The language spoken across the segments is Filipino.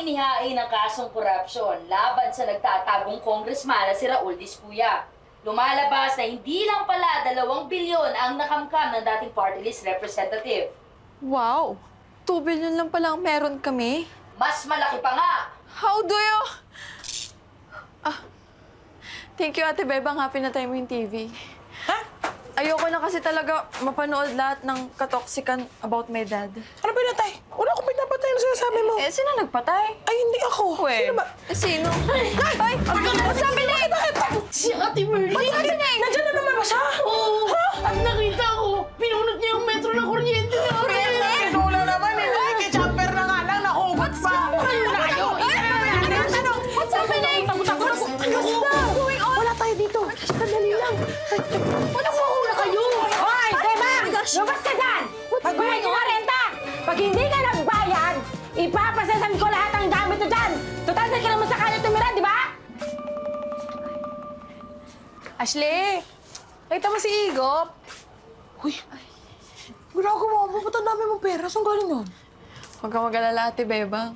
inihain ng kasong korupsyon laban sa nagtatagong congressman na si Raul Dispuya. Lumalabas na hindi lang pala 2 bilyon ang nakamkam ng dating party list representative. Wow! 2 billion lang pala ang meron kami. Mas malaki pa nga! How do you... Thank you, Ate Bebang. Happy na tayo mo yung TV. Ha? Ayoko na kasi talaga mapanood lahat ng katoksikan about my dad. Ano ba natay? Wala akong pinapatay na sinasabi mo. Sino nagpatay? Ay, hindi ako. Sino ba? Sino? Ay! What's happening? Si Ate Merly! What's happening? Nandiyan na naman ba siya? Oo! At nakita ko, pinunod niya yung metro ng kuryente na Wala naman eh. Ay, kay jumper na nga lang, nahugot pa. What's happening? What's going on? Wala tayo dito. Sandali lang. Nagmumula kayo! Hoy, Dema! Lumabas ka dyan! Magbayad ka renta! Pag hindi ka nagbayad, ipapasasan ko lahat ng gamit mo dyan! Total, saan ka naman sa kanya tumira, di ba? Ashley! Nakita mo si Igop? Uy! Ginagawa mo. Ba't ang dami mong pera? Saan galing yun? Huwag kang mag-alala, Ate Bebang.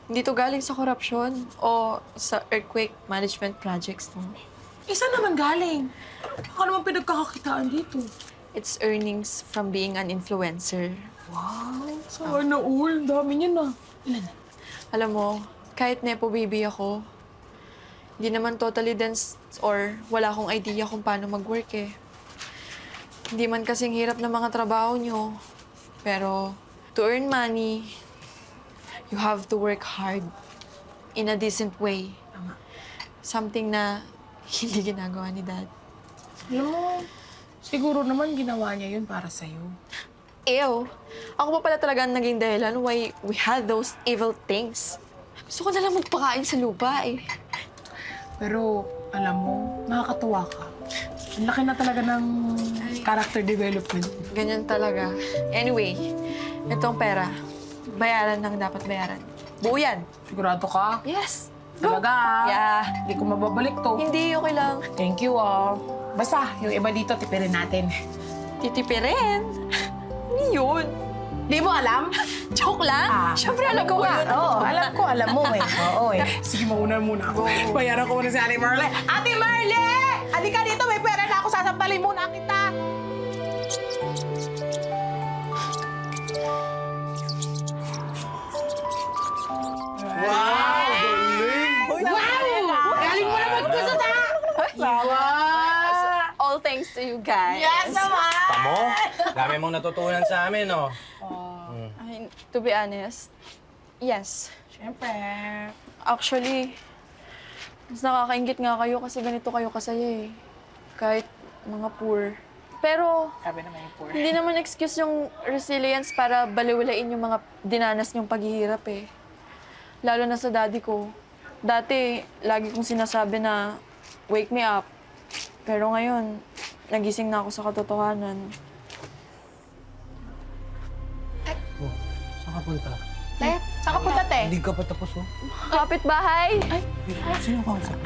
Hindi to galing sa korupsyon o sa earthquake management projects. No? Isa naman galing. Baka naman pinagkakakitaan dito. It's earnings from being an influencer. Wow! Sana all. Dami niya na. Ilan? Alam mo, kahit nepo baby ako, hindi naman totally dense or wala akong idea kung paano mag-work eh. Hindi man kasing hirap ng mga trabaho nyo. Pero to earn money, you have to work hard in a decent way. Tama. Something na hindi ginagawa ni Dad. Alam mo, siguro naman ginawa niya yun para sa'yo. Ew! Ako pa pala talaga ang naging dahilan why we had those evil things. Gusto ko na lang magpakain sa lupa eh. Pero, alam mo, nakakatuwa ka. Ang laki na talaga ng character development. Ganyan talaga. Anyway, itong pera, bayaran ng dapat bayaran. Buo yan. Sigurado ka? Yes. Talaga, ah. Yeah. Hindi ko mababalik to. Hindi, okay lang. Thank you, ah. Basta, yung iba dito, tipirin natin. Titipirin. Ano yun? Di mo alam? Joke lang? Siyempre alam ko yun. Oo, alam mo eh. Oo eh. Sige, mauna muna ako. Bayaran ko muna si Ate Marley. Ate Marley! Halika dito, may pera na ako. Sasampalin muna kita. Wow! Galing! Galing mo na magpasot, ha? All thanks to you guys. Yes naman! Tamo, dami mong natutunan sa amin, no? I, to be honest, yes. Siyempre. Actually, mas nakakaingit nga kayo kasi ganito kayo kasaya eh. Kahit mga poor. Pero, Sabi naman yung poor. hindi naman excuse yung resilience para baliwalain yung mga dinanas niyong paghihirap eh. Lalo na sa daddy ko. Dati, lagi kong sinasabi na, wake me up. Pero ngayon, nagising na ako sa katotohanan. Oh, saan ka punta? Saan ka punta, te? Hindi ka pa tapos, oh. Kapitbahay! Sino ka usap?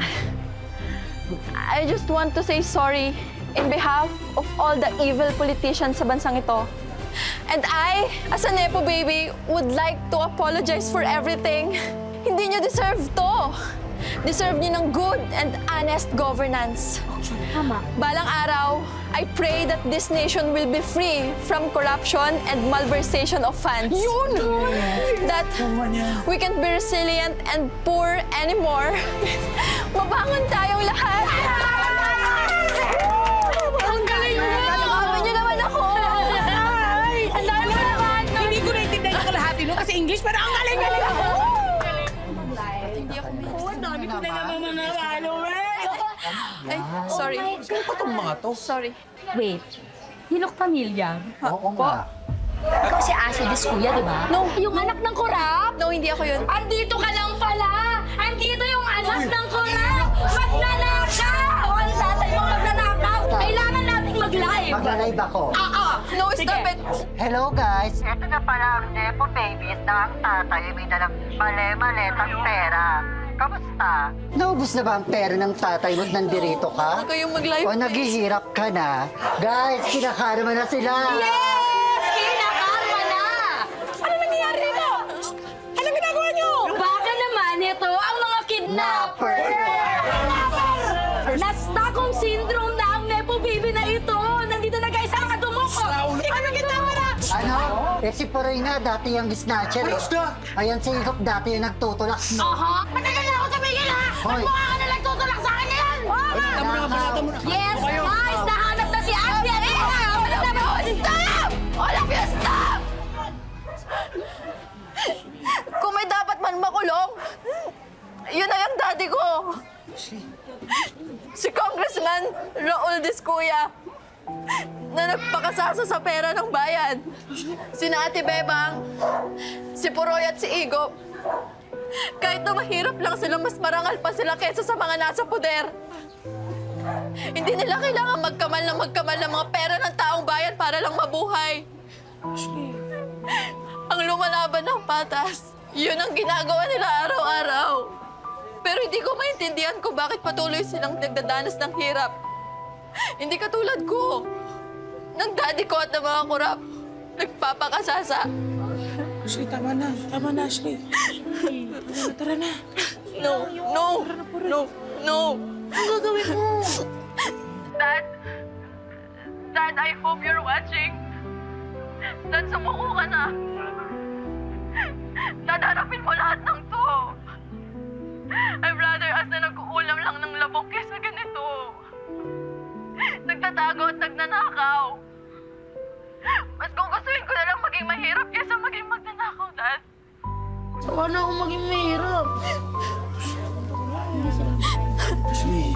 I just want to say sorry in behalf of all the evil politicians sa bansang ito. And I, as a Nepo baby, would like to apologize for everything. Hindi niyo deserve to. Deserve niyo ng good and honest governance. Tama. Balang araw, I pray that this nation will be free from corruption and malversation of funds. Yun! That we can be resilient and poor anymore. Mabangon tayong lahat! Ang galing mo! Nakakapin niyo naman ako! Ang dami mo naman! Hindi ko naintindihan yung kalahati no kasi English, pero ang galing-galing ako! Hindi ako may... Ang dami ko na naman nanalo, Ay, sorry. Sino pa itong mga to? Sorry. Wait, Hilok Pamilya? Oo nga. Ikaw si Ashley Discuya, di ba? No. Yung anak ng korap? No, hindi ako yun. Andito ka lang pala! Andito yung anak ng korap! Magnanakaw! Ang tatay mo magnanakaw! Kailangan nating mag-live! Mag-live ako. No, stop it. Hello guys! Ito na pala ang Nepo Babies na ang tatay ay may dalang mali-maletang pera. Kamusta? Naubos na ba ang pera ng tatay mo at nandirito ka? Huwag kayong mag-live. O naghihirap ka na? Guys, kinakarma na sila! Kinakarma na! Ano nangyayari dito? Ano ginagawa niyo? Bakit Ano? Eh si Poroy nga, dati yung snatcher eh. Ayan si Igop, dati yung nagtutulak. Aha! Matagal na ako tumigil ha! Hoy! Mukha ka na nagtutulak sa akin ngayon! Yes, guys! Nahanap na si Ate Alina! Wala na ba? Stop! All of you, stop! Kung may dapat man makulong, yun na yung daddy ko. Si Congressman Raul Discuya na nagpakasasa sa pera ng bayan. Sina Ate Bebang, si Puroy at si Igop. Kahit na mahirap lang sila, mas marangal pa sila kaysa sa mga nasa poder. Hindi nila kailangan magkamal ng mga pera ng taong bayan para lang mabuhay. Ang lumalaban ng patas, yun ang ginagawa nila araw-araw. Pero hindi ko maintindihan kung bakit patuloy silang nagdadanas ng hirap. Hindi katulad ko, ng daddy ko at ng mga kurap, nagpapakasasa. Ashley, tama na. Tama na, Ashley. Tara na. No, no, no, no. Ano gagawin mo? Dad, I hope you're watching. Dad, sumuko ka na. Dad, harapin mo lahat ng to. I'd rather us na nag-uulam lang ng labong kesa ganito. Nagtatago at nagnanakaw. Mas gugustuhin ko na lang maging mahirap kesa maging magnanakaw, Dad. Sawa na akong maging mahirap. Ashley.